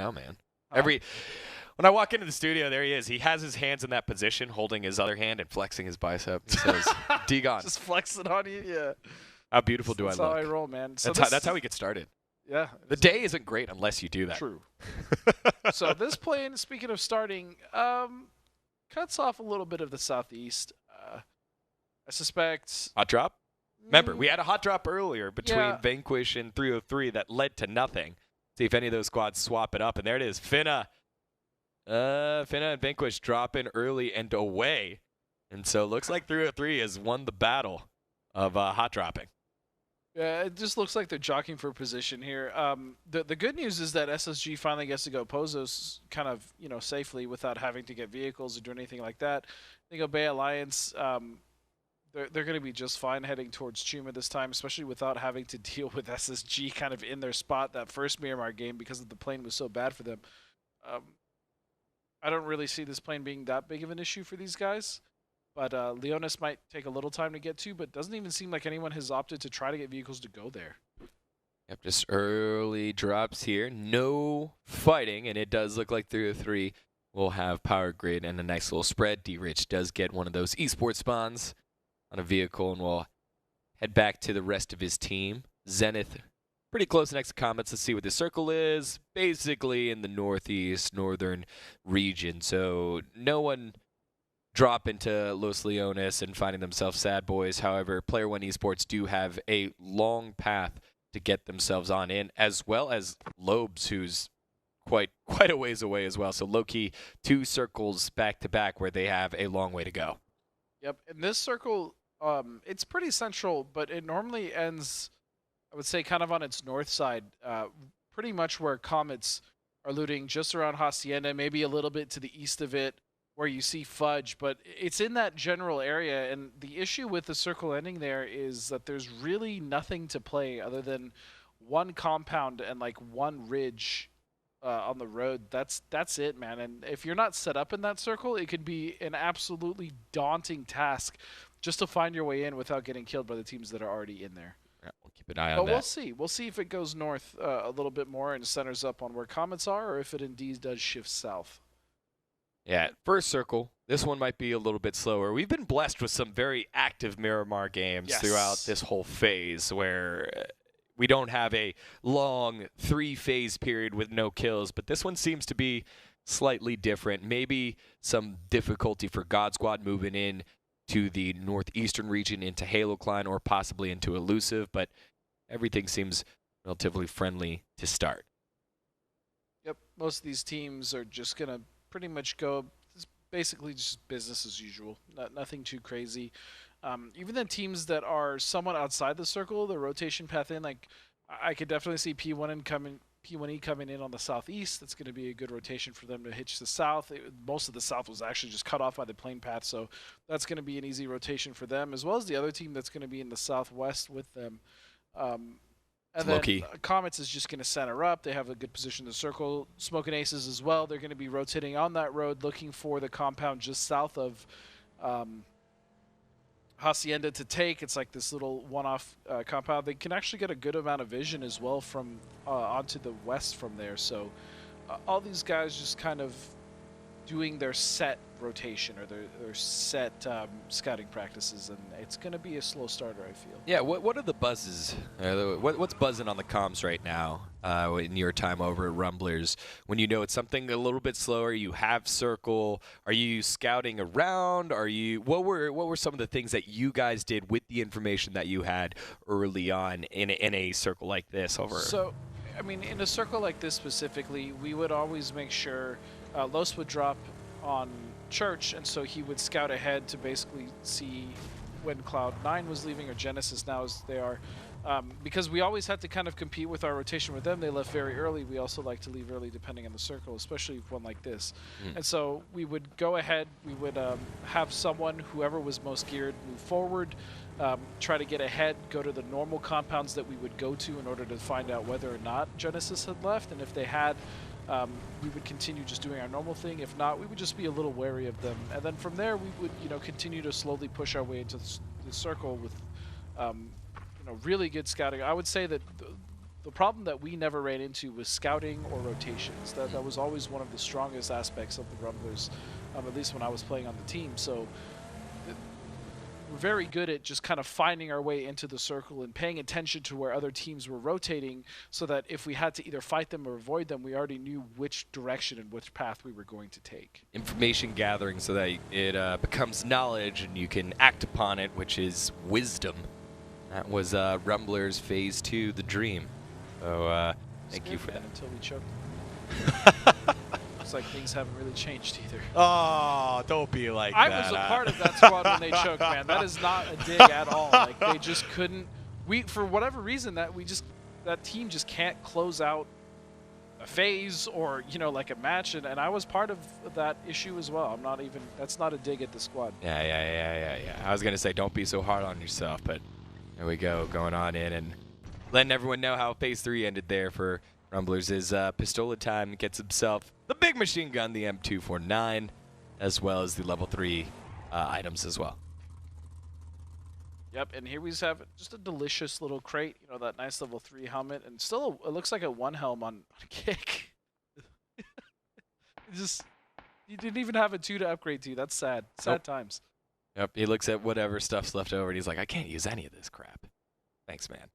now, man. When I walk into the studio, there he is. He has his hands in that position, holding his other hand and flexing his bicep. He says, "Degon." Just flexing on you, yeah. How beautiful do I look? That's how I roll, man. So that's how we get started. Yeah. The day isn't great unless you do that. True. So this plane, speaking of starting, cuts off a little bit of the southeast. I suspect. Hot drop? Remember, we had a hot drop earlier between Vanquish and 303 that led to nothing. See if any of those squads swap it up. And there it is. Finna and Vanquish dropping early and away. And so it looks like 303 has won the battle of hot dropping. Yeah, it just looks like they're jockeying for position here. The good news is that SSG finally gets to go Pozos kind of, safely without having to get vehicles or do anything like that. I think Obey Alliance, they're going to be just fine heading towards Chuma this time, especially without having to deal with SSG kind of in their spot that first Miramar game because the plane was so bad for them. I don't really see this plane being that big of an issue for these guys. But Leonis might take a little time to get to, but doesn't even seem like anyone has opted to try to get vehicles to go there. Yep, just early drops here. No fighting, and it does look like 303 will have power grid and a nice little spread. D-Rich does get one of those esports spawns on a vehicle, and we'll head back to the rest of his team. Zenith, pretty close next to Comets. Let's see what the circle is. Basically in the northern region, so no one drop into Los Leones and finding themselves sad boys. However, Player One Esports do have a long path to get themselves on in, as well as Lobes, who's quite a ways away as well. So low-key, 2 circles back-to-back where they have a long way to go. Yep, and this circle, it's pretty central, but it normally ends, I would say, kind of on its north side, pretty much where Comets are looting, just around Hacienda, maybe a little bit to the east of it, where you see Fudge, but it's in that general area, and the issue with the circle ending there is that there's really nothing to play other than one compound and like one ridge on the road. That's it, man. And if you're not set up in that circle, it could be an absolutely daunting task just to find your way in without getting killed by the teams that are already in there. Yeah, we'll keep an eye on that. But we'll see if it goes north a little bit more and centers up on where Comets are, or if it indeed does shift south. Yeah, first circle. This one might be a little bit slower. We've been blessed with some very active Miramar games throughout this whole phase where we don't have a long 3-phase period with no kills, but this one seems to be slightly different. Maybe some difficulty for God Squad moving in to the northeastern region into Halo Clan or possibly into Elusive, but everything seems relatively friendly to start. Yep, most of these teams are just going to pretty much go basically just business as usual. Nothing too crazy. Even the teams that are somewhat outside the circle, the rotation path in, like I could definitely see P1E coming in on the southeast. That's going to be a good rotation for them to hitch the south. Most of the south was actually just cut off by the plane path, so that's going to be an easy rotation for them, as well as the other team that's going to be in the southwest with them. And then Comets is just going to center up. They have a good position in the circle. Smoking Aces as well. They're going to be rotating on that road, looking for the compound just south of Hacienda to take. It's like this little one-off compound. They can actually get a good amount of vision as well from onto the west from there. So all these guys just kind of doing their set rotation or their set scouting practices, and it's going to be a slow starter, I feel. Yeah, what are the buzzes? What's buzzing on the comms right now in your time over at Rumblers? When you know it's something a little bit slower, you have circle. Are you scouting around? What were some of the things that you guys did with the information that you had early on in a circle like this? So, I mean, in a circle like this specifically, we would always make sure Los would drop on Church, and so he would scout ahead to basically see when Cloud9 was leaving, or Genesis now as they are, because we always had to kind of compete with our rotation with them. They left very early. We also like to leave early depending on the circle, especially one like this. And so we would go ahead, we would have someone, whoever was most geared, move forward, try to get ahead, go to the normal compounds that we would go to in order to find out whether or not Genesis had left, and if they had, we would continue just doing our normal thing. If not, we would just be a little wary of them. And then from there, we would, continue to slowly push our way into the circle with, really good scouting. I would say that the problem that we never ran into was scouting or rotations. That was always one of the strongest aspects of the Rumblers, at least when I was playing on the team. So we're very good at just kind of finding our way into the circle and paying attention to where other teams were rotating, so that if we had to either fight them or avoid them, we already knew which direction and which path we were going to take. Information gathering so that it becomes knowledge and you can act upon it, which is wisdom. That was Rumblers Phase 2, The Dream. So thank you for that. Until we choked. Looks like things haven't really changed either. Oh, don't be like that. I was a part of that squad when they choked, man. That is not a dig at all. Like, they just couldn't. For whatever reason, that team just can't close out a phase or, you know, like a match, and I was part of that issue as well. I'm not even. That's not a dig at the squad. Yeah. I was gonna say don't be so hard on yourself, but there we go, going on in and letting everyone know how Phase 3 ended there for Rumblers is Pistola Time gets himself the big machine gun, the M249, as well as the level 3 items as well. Yep, and here we have just a delicious little crate, you know, that nice level 3 helmet, and still it looks like a 1 helm on kick. You didn't even have a 2 to upgrade to. That's sad. Sad times. Yep, he looks at whatever stuff's left over and he's like, I can't use any of this crap. Thanks, man.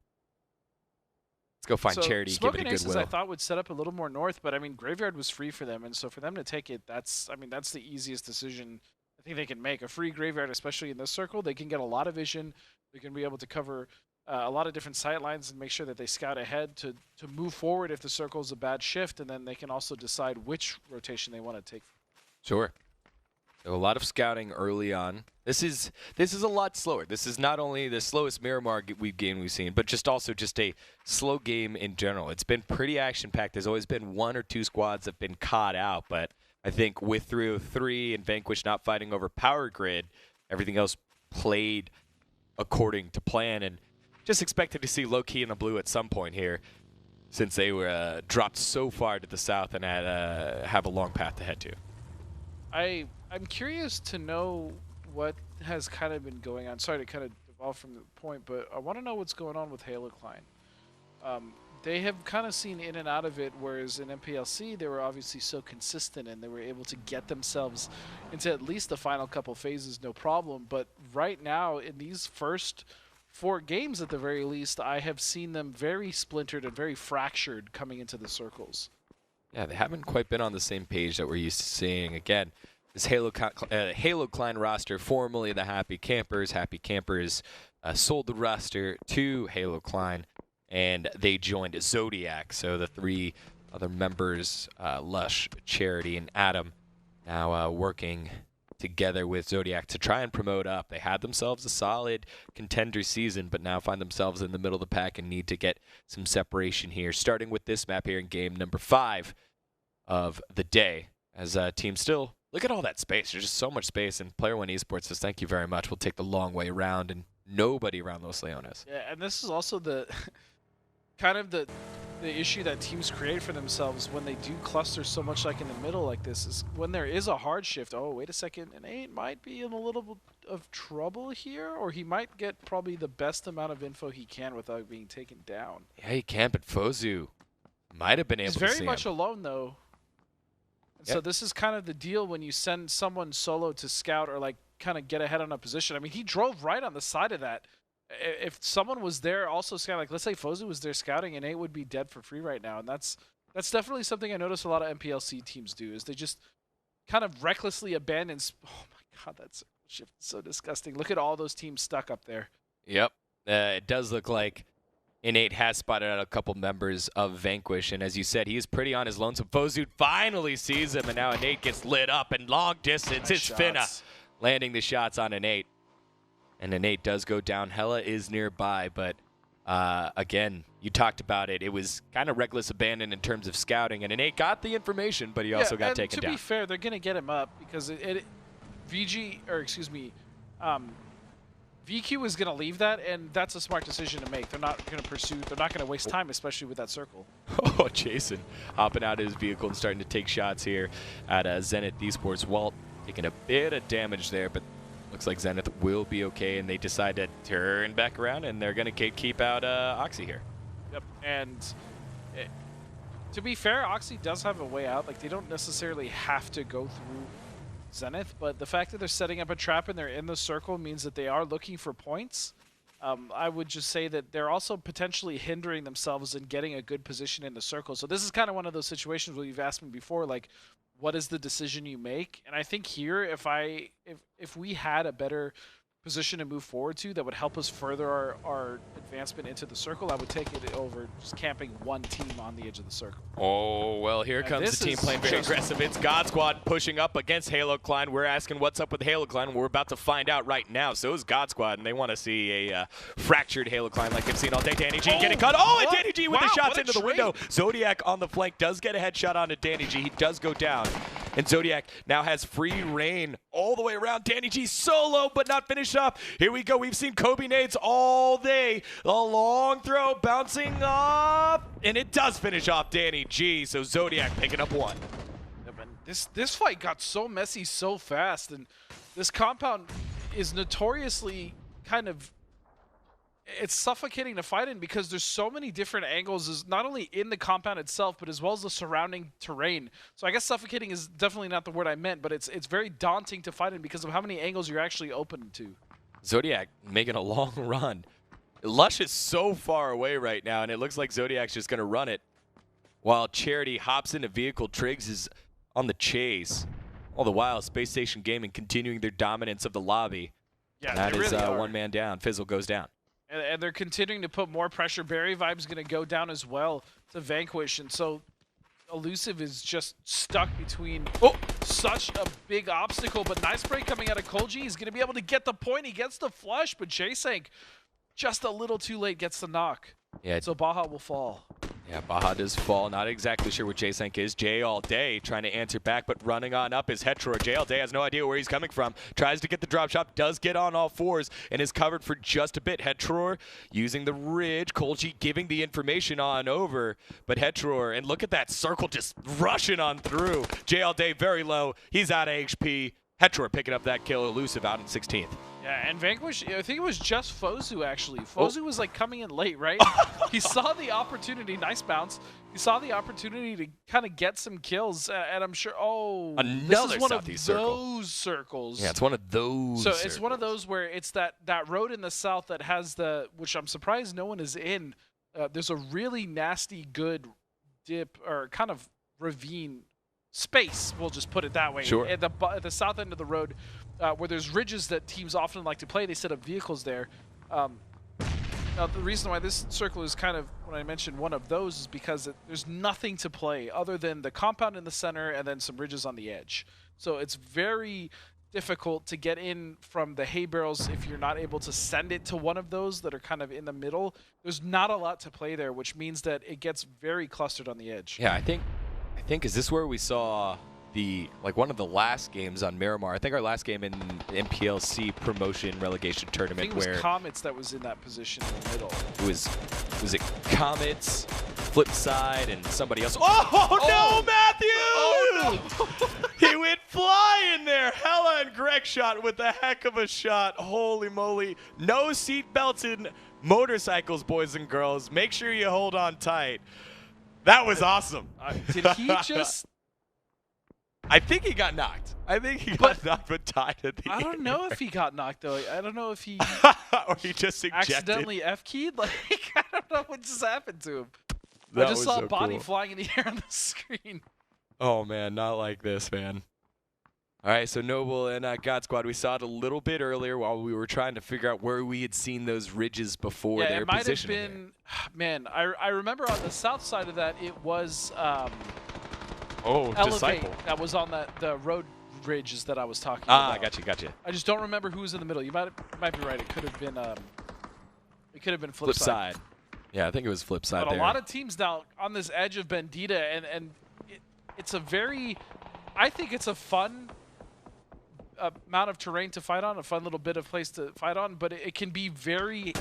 Let's go find Charity, give it a Aces, goodwill. I thought would set up a little more north, but I mean, Graveyard was free for them, and so for them to take it, that's the easiest decision I think they can make. A free Graveyard, especially in this circle, they can get a lot of vision. They can be able to cover a lot of different sight lines and make sure that they scout ahead to move forward if the circle is a bad shift, and then they can also decide which rotation they want to take. Sure. So a lot of scouting early on. This is a lot slower. This is not only the slowest Miramar game we've seen, but just also just a slow game in general. It's been pretty action-packed. There's always been 1 or 2 squads that have been caught out, but I think with 303 and Vanquish not fighting over Power Grid, everything else played according to plan, and just expected to see low-key in the blue at some point here, since they were dropped so far to the south and had have a long path to head to. I'm curious to know what has kind of been going on. Sorry to kind of devolve from the point, but I want to know what's going on with Halo Klein. They have kind of seen in and out of it, whereas in MPLC they were obviously so consistent and they were able to get themselves into at least the final couple phases no problem. But right now, in these first 4 games at the very least, I have seen them very splintered and very fractured coming into the circles. Yeah, they haven't quite been on the same page that we're used to seeing. Again, this Halo Klein roster, formerly the Happy Campers. Happy Campers sold the roster to Halo Klein, and they joined Zodiac. So the 3 other members, Lush, Charity, and Adam, now working together with Zodiac to try and promote up. They had themselves a solid contender season, but now find themselves in the middle of the pack and need to get some separation here, starting with this map here in game number 5 of the day. As team still, look at all that space. There's just so much space, and Player One Esports says thank you very much. We'll take the long way around, and nobody around Los Leones. Yeah, and this is also the kind of the issue that teams create for themselves when they do cluster so much like in the middle like this, is when there is a hard shift. Oh, wait a second, and 8 might be in a little bit of trouble here, or he might get probably the best amount of info he can without being taken down. Yeah, he can, but Fozu might have been able to see him. He's very much alone, though. Yep. So this is kind of the deal when you send someone solo to scout or like kind of get ahead on a position. I mean, he drove right on the side of that. If someone was there also scouting, like let's say Fozu was there scouting, and 8 would be dead for free right now. And that's definitely something I notice a lot of MPLC teams do, is they just kind of recklessly abandon. Oh my God, that shift is so disgusting. Look at all those teams stuck up there. Yep. It does look like Innate has spotted out a couple members of Vanquish, and as you said, he is pretty on his lonesome. Fozu finally sees him, and now Innate gets lit up, and long distance, it's Finna landing the shots on Innate. And Innate does go down. Hella is nearby, but again, you talked about it. It was kind of reckless abandon in terms of scouting, and Innate got the information, but he also got taken down. To be fair, they're going to get him up because VQ is going to leave that, and that's a smart decision to make. They're not going to pursue. They're not going to waste time, especially with that circle. Oh, Jason hopping out of his vehicle and starting to take shots here at Zenith Esports. Walt taking a bit of damage there, but looks like Zenith will be okay, and they decide to turn back around, and they're going to keep out Oxy here. Yep. And to be fair, Oxy does have a way out. Like, they don't necessarily have to go through Zenith, but the fact that they're setting up a trap and they're in the circle means that they are looking for points. I would just say that they're also potentially hindering themselves in getting a good position in the circle. So this is kind of one of those situations where you've asked me before, like, what is the decision you make? And I think here, if we had a better position to move forward to that would help us further our advancement into the circle, I would take it over just camping one team on the edge of the circle. Oh, well, here comes the team playing very aggressive. It's God Squad pushing up against Halo Klein. We're asking what's up with Halo Klein. We're about to find out right now. So is God Squad, and they want to see a fractured Halo Klein like they've seen all day. Danny G getting cut. Oh, and Danny G with the shots into the window. Zodiac on the flank does get a headshot onto Danny G. He does go down. And Zodiac now has free reign all the way around. Danny G solo, but not finished up. Here we go. We've seen Kobe nades all day. A long throw bouncing off, and it does finish off Danny G. So Zodiac picking up one. This fight got so messy so fast, and this compound is notoriously kind of, it's suffocating to fight in because there's so many different angles, not only in the compound itself, but as well as the surrounding terrain. So I guess suffocating is definitely not the word I meant, but it's very daunting to fight in because of how many angles you're actually open to. Zodiac making a long run. Lush is so far away right now, and it looks like Zodiac's just going to run it. While Charity hops into vehicle, Triggs is on the chase. All the while, Space Station Gaming continuing their dominance of the lobby. Yeah, that is really one man down. Fizzle goes down. And they're continuing to put more pressure. Barry Vibe's going to go down as well to Vanquish. And so Elusive is just stuck between such a big obstacle. But nice break coming out of Kolji. He's going to be able to get the point. He gets the flush, but J-Sank just a little too late gets the knock. Yeah. So Baja will fall. Yeah, Baja does fall. Not exactly sure where J-Sank is. Jay all day trying to answer back, but running on up is Hetror. Jay all day has no idea where he's coming from. Tries to get the drop shot, does get on all fours, and is covered for just a bit. Hetror using the ridge. Kolji giving the information on over, but Hetror, and look at that circle just rushing on through. Jay all day very low. He's out of HP. Hetror picking up that kill. Elusive out in 16th. Yeah, and Vanquish, I think it was just Fozu, actually. Fozu was, like, coming in late, right? He saw the opportunity. Nice bounce. He saw the opportunity to kind of get some kills, and I'm sure, another this is one southeast of circle. those circles. Yeah, it's one of those So circles. it's one of those where it's that road in the south that has the, which I'm surprised no one is in. There's a really nasty good dip, or kind of ravine space, we'll just put it that way. Sure. At the south end of the road, where there's ridges that teams often like to play, they set up vehicles there. Now, the reason why this circle is kind of, when I mentioned one of those, is because there's nothing to play other than the compound in the center and then some ridges on the edge. So it's very difficult to get in from the hay barrels if you're not able to send it to one of those that are kind of in the middle. There's not a lot to play there, which means that it gets very clustered on the edge. Yeah, I think is this where we saw one of the last games on Miramar? I think our last game in NPL promotion relegation tournament, I think it was where Comets that was in that position in the middle. it was it Comets, Flip Side, and somebody else. Oh no, Matthew! Oh no! He went flying there. Hella and Greg shot with a heck of a shot. Holy moly! No seat belts in motorcycles, boys and girls. Make sure you hold on tight. That was awesome. Did he just? I think he got knocked. I think he got knocked but died at the end. I don't know if he got knocked, though. I don't know if he or he just ejected. accidentally F-keyed. Like, I don't know what just happened to him. That I just saw so a body cool. flying in the air on the screen. Oh, man, not like this, man. All right, so Noble and God Squad, we saw it a little bit earlier while we were trying to figure out where we had seen those ridges before Yeah, their it might have position. been. Man, I remember on the south side of that, it was Elevate Disciple. that was on the road ridges that I was talking about. Gotcha. I just don't remember who was in the middle. You might be right. It could have been Flip side. Yeah, I think it was Flip Side but there. a lot of teams now on this edge of Bandita, and it's a very, I think it's a fun amount of terrain to fight on, a fun little bit of place to fight on, but it can be very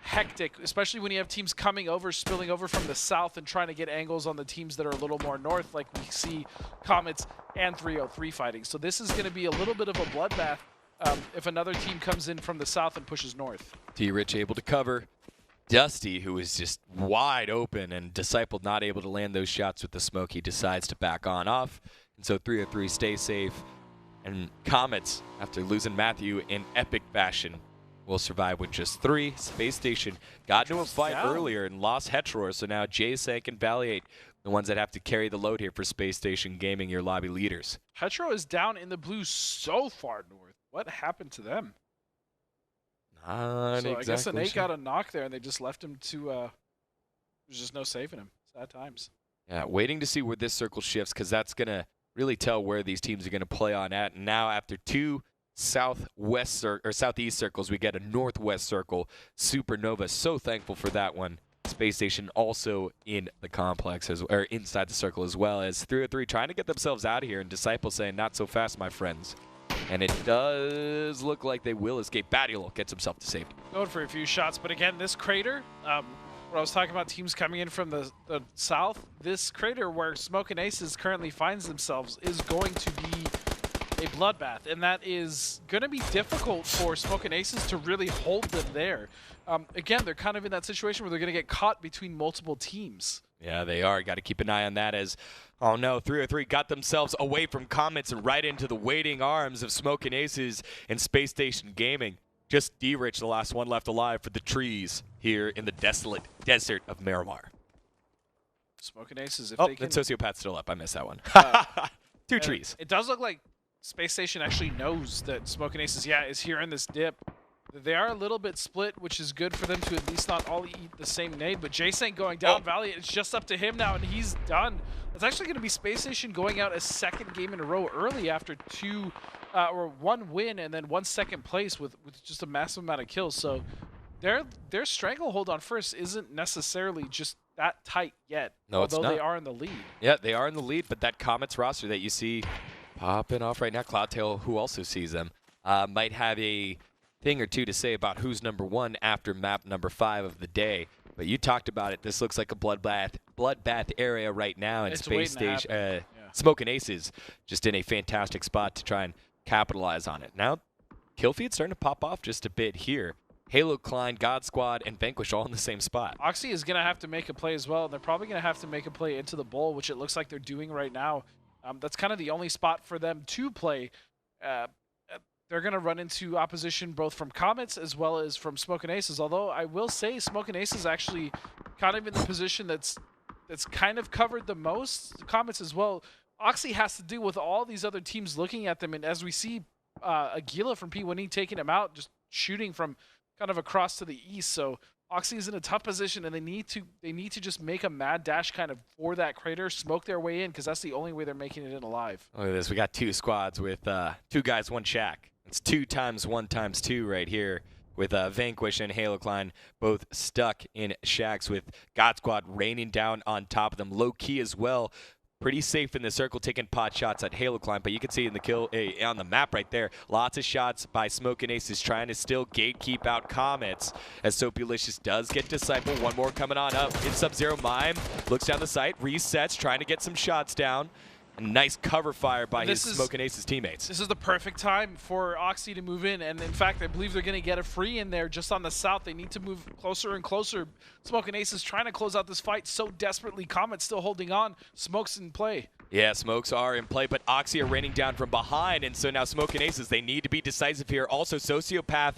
hectic, especially when you have teams coming over, spilling over from the south and trying to get angles on the teams that are a little more north, like we see Comets and 303 fighting. So this is going to be a little bit of a bloodbath if another team comes in from the south and pushes north. T-Rich able to cover. Dusty, who was just wide open, and Disciple not able to land those shots with the smoke, he decides to back on off. And so 3-0-3 stays safe. And Comets, after losing Matthew in epic fashion, will survive with just 3. Space Station got into a fight earlier and lost Hetror, so now J-Sank and Valiate, the ones that have to carry the load here for Space Station Gaming, your lobby leaders. Hetro is down in the blue so far north. What happened to them? Not so exactly I guess an 8 sure. got a knock there, and they just left him to. There's just no saving him. Sad times. Yeah, waiting to see where this circle shifts, because that's going to really tell where these teams are going to play on at. And now after 2 southeast circles, we get a northwest circle. Supernova, so thankful for that one. Space Station also in the complex, or inside the circle, as well as 3-0-3 trying to get themselves out of here, and Disciple saying, not so fast, my friends. And it does look like they will escape. Badial gets himself to safety. Going for a few shots, but again, this crater, where I was talking about teams coming in from the south, this crater where Smoke and Aces currently finds themselves is going to be a bloodbath, and that is going to be difficult for Smoke and Aces to really hold them there. Again, they're kind of in that situation where they're going to get caught between multiple teams. Yeah, they are. Got to keep an eye on that as, oh no, 3-0-3 got themselves away from Comets and right into the waiting arms of Smoke and Aces and Space Station Gaming. Just D-Rich, the last one left alive for the trees here in the desolate desert of Miramar. Smoke and Aces, if Oh, they can... and Sociopath's still up. I missed that one. 2 trees. It does look like Space Station actually knows that Smoke and Aces, is here in this dip. They are a little bit split, which is good for them to at least not all eat the same nade. But J-Sank going down, Valiant, it's just up to him now, and he's done. It's actually going to be Space Station going out a 2nd game in a row early after 1 win and then 1 second place with just a massive amount of kills. So their stranglehold on first isn't necessarily just that tight yet, No, although it's not. they are in the lead. Yeah, they are in the lead, but that Comets roster that you see popping off right now, Cloudtail, who also sees them, might have a thing or two to say about who's number 1 after map number 5 of the day. But you talked about it. This looks like a bloodbath area right now in Space Station. Smoke and Aces just in a fantastic spot to try and capitalize on it. Now, Killfeed's starting to pop off just a bit here. Halo, Klein, God Squad, and Vanquish all in the same spot. Oxy is going to have to make a play as well. They're probably going to have to make a play into the bowl, which it looks like they're doing right now. That's kind of the only spot for them to play. They're going to run into opposition both from Comets as well as from Smoke and Aces, although I will say Smoke and Aces actually kind of in the position that's kind of covered the most. Comets as well. Oxy has to deal with all these other teams looking at them, and as we see Aguila from P1E taking him out, just shooting from kind of across to the east, so Oxy is in a tough position, and they need to just make a mad dash kind of for that crater, smoke their way in, because that's the only way they're making it in alive. Look at this. We got 2 squads with 2 guys, 1 shack. It's 2 times 1 times 2 right here with Vanquish and Halo Klein both stuck in shacks with God Squad raining down on top of them. Low key as well. Pretty safe in the circle, taking pot shots at Halo Climb, but you can see in the kill on the map right there, lots of shots by Smoke and Aces trying to still gatekeep out Comets as Soapulicious does get Disciple. 1 more coming on up in Sub-Zero. Mime looks down the site, resets, trying to get some shots down. And nice cover fire by his Smoke and Aces teammates. This is the perfect time for Oxy to move in, and in fact, I believe they're going to get a free in there just on the south. They need to move closer and closer. Smoke and Aces trying to close out this fight so desperately. Comet still holding on. Smoke's in play. Yeah, smokes are in play, but Oxy are raining down from behind, and so now Smoke and Aces, they need to be decisive here. Also, Sociopath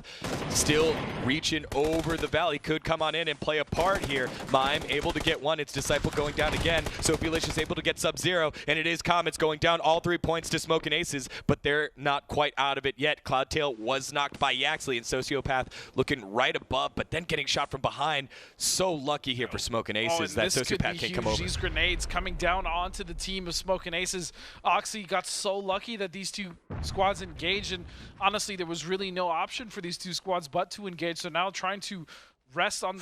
still reaching over the valley, could come on in and play a part here. Mime able to get 1, it's Disciple going down again. Soapulicious able to get Sub-Zero, and it is Comets going down all 3 points to Smoke and Aces, but they're not quite out of it yet. Cloudtail was knocked by Yaxley, and Sociopath looking right above, but then getting shot from behind. So lucky here for Smoke and Aces that Sociopath can't come over. These grenades coming down onto the team of Smoke and Aces. Oxy got so lucky that these 2 squads engaged, and honestly, there was really no option for these 2 squads but to engage. So now trying to rest on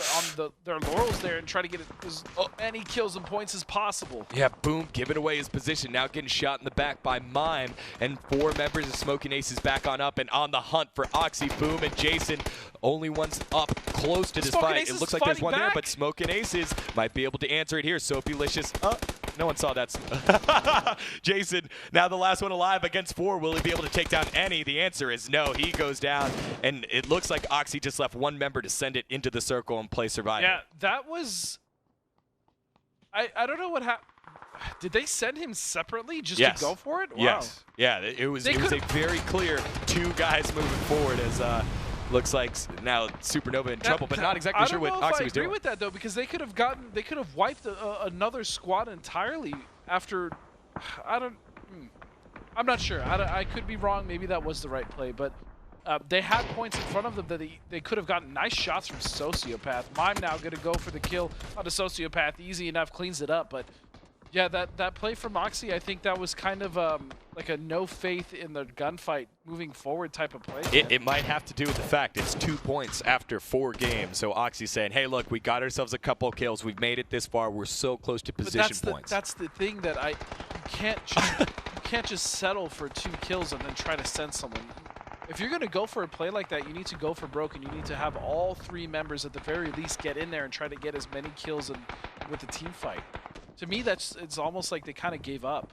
their laurels there and try to get as many kills and points as possible. Yeah, Boom giving away his position, now getting shot in the back by Mime, and 4 members of Smoke and Aces back on up and on the hunt for Oxy. Boom and Jason, only ones up close to this fight. It looks like there's one there, but Smoke and Aces might be able to answer it here. Soapulicious up. No one saw that. Jason, now the last one alive against 4. Will he be able to take down any? The answer is no. He goes down, and it looks like Oxy just left one member to send it into the circle and play survivor. Yeah, that was... I don't know what happened. Did they send him separately just to go for it? Wow. Yes. Yeah, it was a very clear 2 guys moving forward as looks like now Supernova in trouble, but not exactly sure what Oxy was doing. I agree with that though, because they could have wiped another squad entirely after. I'm not sure. I could be wrong. Maybe that was the right play, but they had points in front of them that they could have gotten nice shots from Sociopath. Mime now going to go for the kill on a Sociopath. Easy enough, cleans it up, but. Yeah, that play from Oxy, I think that was kind of like a no faith in the gunfight moving forward type of play. It might have to do with the fact it's 2 points after 4 games. So Oxy's saying, hey, look, we got ourselves a couple of kills. We've made it this far. We're so close to position points. That's the thing that you can't just settle for 2 kills and then try to send someone. If you're going to go for a play like that, you need to go for broke, and you need to have all 3 members at the very least get in there and try to get as many kills with the team fight. To me, it's almost like they kind of gave up.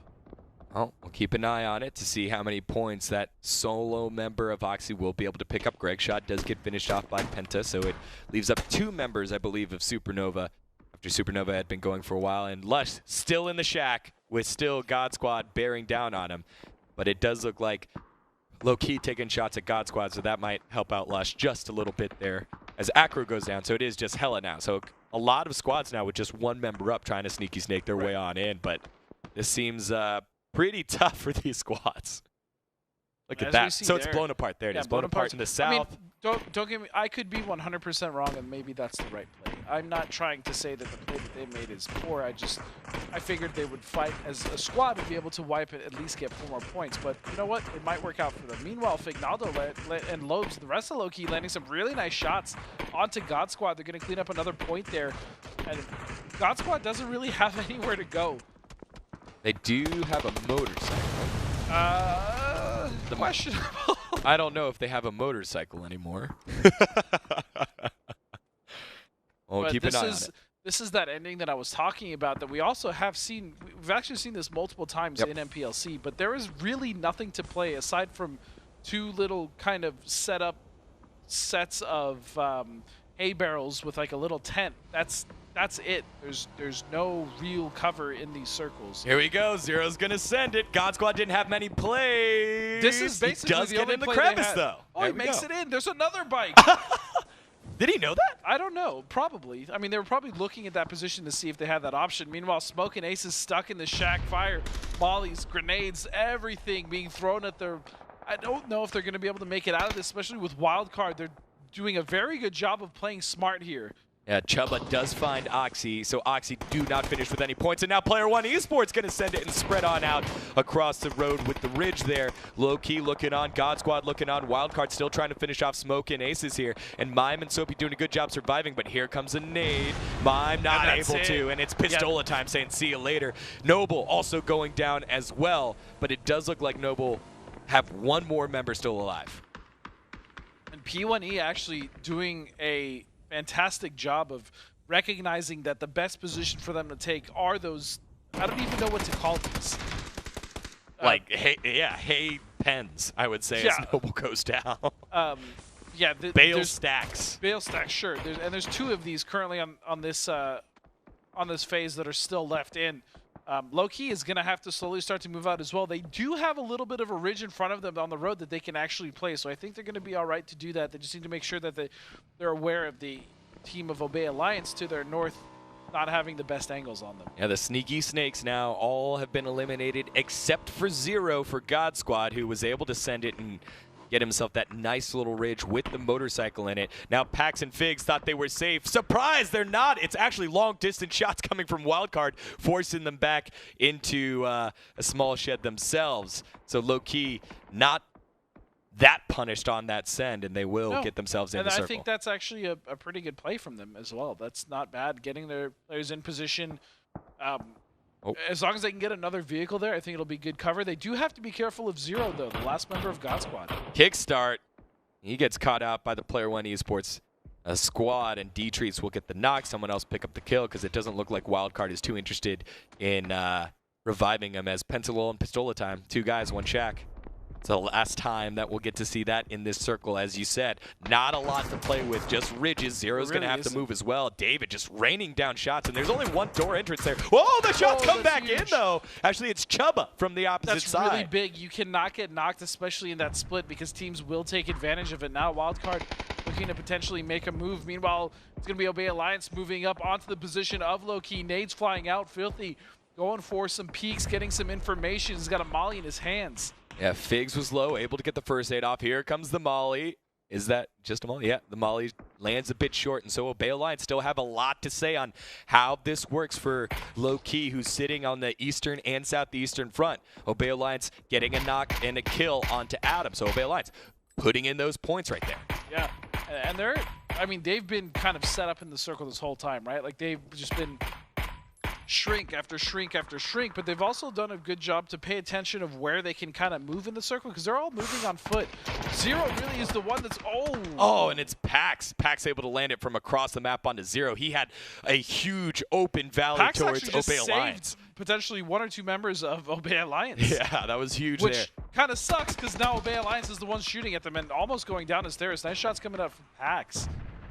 Well, we'll keep an eye on it to see how many points that solo member of Oxy will be able to pick up. Greg's shot does get finished off by Penta, so it leaves up 2 members, I believe, of Supernova after Supernova had been going for a while. And Lush still in the shack with still God Squad bearing down on him. But it does look like low-key taking shots at God Squad, so that might help out Lush just a little bit there as Acro goes down. So it is just Hella now. So a lot of squads now with just 1 member up trying to sneaky snake their way on in, but this seems pretty tough for these squads. Look at that. So it's blown apart. There it is. Blown apart in the south. I mean, don't get me. I could be 100% wrong, and maybe that's the right play. I'm not trying to say that the play that they made is poor. I figured they would fight as a squad and be able to wipe it, at least get 4 more points. But you know what? It might work out for them. Meanwhile, Fignaldo and Lobes, the rest of Low-Key, landing some really nice shots onto God Squad. They're going to clean up another point there. And God Squad doesn't really have anywhere to go. They do have a motorcycle. Questionable. I don't know if they have a motorcycle anymore. Well, keep an eye on it. This is that ending that I was talking about that we also have seen. We've actually seen this multiple times in NPLC, but there is really nothing to play aside from 2 little kind of sets of hay barrels with like a little tent. That's it. There's no real cover in these circles. Here we go. Zero's gonna send it. God Squad didn't have many plays. This is basically he does the get only in the play crevice they had. though. Oh, he makes it in. There's another bike. Did he know that? I don't know. Probably. I mean, they were probably looking at that position to see if they had that option. Meanwhile, Smoke and Ace is stuck in the shack. Fire, mollies, grenades, everything being thrown at their... I don't know if they're going to be able to make it out of this, especially with Wildcard. They're doing a very good job of playing smart here. Yeah, Chuba does find Oxy, so Oxy do not finish with any points. And now Player One Esports going to send it and spread on out across the road with the ridge there. Low-key looking on, God Squad looking on, Wildcard still trying to finish off Smoke and Aces here. And Mime and Soapy doing a good job surviving, but here comes a nade. Mime not able to, and it's Pistola time saying see you later. Noble also going down as well, but it does look like Noble have 1 more member still alive. And P1E actually doing a fantastic job of recognizing that the best position for them to take are those, I don't even know what to call these. Like, hay pens, I would say, as Noble goes down. Yeah, Bale stacks. Bale stacks, sure. There's 2 of these currently on this phase that are still left in. Low-key is going to have to slowly start to move out as well. They do have a little bit of a ridge in front of them on the road that they can actually play, so I think they're going to be all right to do that. They just need to make sure that they're aware of the team of Obey Alliance to their north not having the best angles on them. Yeah, the sneaky snakes now all have been eliminated except for Zero for God Squad, who was able to send it and get himself that nice little ridge with the motorcycle in it. Now Pax and Figs thought they were safe. Surprise, they're not. It's actually long-distance shots coming from Wildcard, forcing them back into a small shed themselves. So low-key, not that punished on that send, and they will get themselves in the circle. I think that's actually a pretty good play from them as well. That's not bad, getting their players in position. As long as they can get another vehicle there, I think it'll be good cover. They do have to be careful of Zero, though, the last member of God Squad. Kickstart. He gets caught out by the Player One Esports a squad, and D-Treats will get the knock. Someone else pick up the kill because it doesn't look like Wildcard is too interested in reviving him, as Pentalol and Pistola time. 2 guys, 1 shack. It's the last time that we'll get to see that in this circle, as you said. Not a lot to play with, just ridges. Zero's going to have to move as well. David just raining down shots, and there's only 1 door entrance there. Whoa, the shots come back in, though. Actually, it's Chubba from the opposite side. That's really big. You cannot get knocked, especially in that split, because teams will take advantage of it. Now Wildcard looking to potentially make a move. Meanwhile, it's going to be Obey Alliance moving up onto the position of Low-Key. Nades flying out. Filthy going for some peeks, getting some information. He's got a molly in his hands. Yeah, Figs was low, able to get the first aid off. Here comes the molly. Is that just a molly? Yeah, the molly lands a bit short, and so Obey Alliance still have a lot to say on how this works for Low-Key, who's sitting on the eastern and southeastern front. Obey Alliance getting a knock and a kill onto Adam, so Obey Alliance putting in those points right there. Yeah, and I mean, they've been kind of set up in the circle this whole time, right? Like, they've just been shrink after shrink after shrink, but they've also done a good job to pay attention of where they can kind of move in the circle, because they're all moving on foot. Zero really is the one that's and it's Pax. Pax able to land it from across the map onto Zero. He had a huge open valley Pax towards actually just Obey Alliance. Saved potentially 1 or 2 members of Obey Alliance. Yeah, that was huge which there. Kind of sucks, because now Obey Alliance is the one shooting at them and almost going down the stairs. Nice shots coming up from Pax.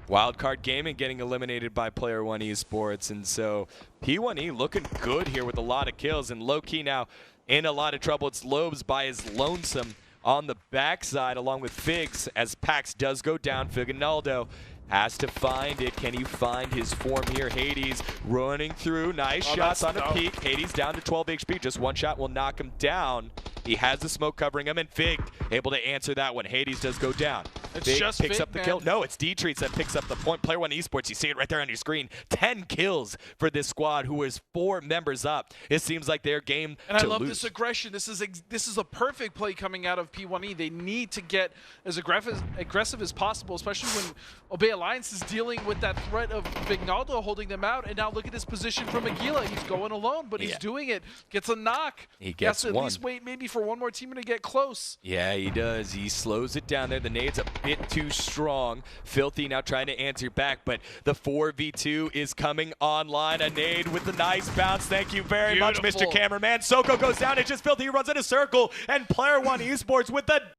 Wildcard Gaming getting eliminated by Player One Esports, and so P1E looking good here with a lot of kills, and Low-Key now in a lot of trouble. It's Lobes by his lonesome on the backside along with Figs, as Pax does go down. Figinaldo has to find it. Can he find his form here? Hades running through. Nice shots on a peak. Hades down to 12 HP. Just 1 shot will knock him down. He has the smoke covering him, and Fig able to answer that one. Hades does go down. It's Fig just picks Fig, up the man. kill. No, it's D-Treats that picks up the point. Player One Esports, you see it right there on your screen. 10 kills for this squad, who is 4 members up. It seems like their game and to I love lose. this aggression. This is a perfect play coming out of P1E. They need to get as aggressive as possible, especially when Obey Alliance is dealing with that threat of Vignaldo holding them out. And now look at his position from Aguila. He's going alone, but he's doing it. Gets a knock. He gets has to at least wait maybe for 1 more teamer to get close. Yeah, he does. He slows it down there. The nade's a bit too strong. Filthy now trying to answer back, but the 4v2 is coming online. A nade with the nice bounce. Thank you very much, Mr. Cameraman. Soko goes down. It's just Filthy who runs in a circle, and Player One Esports with the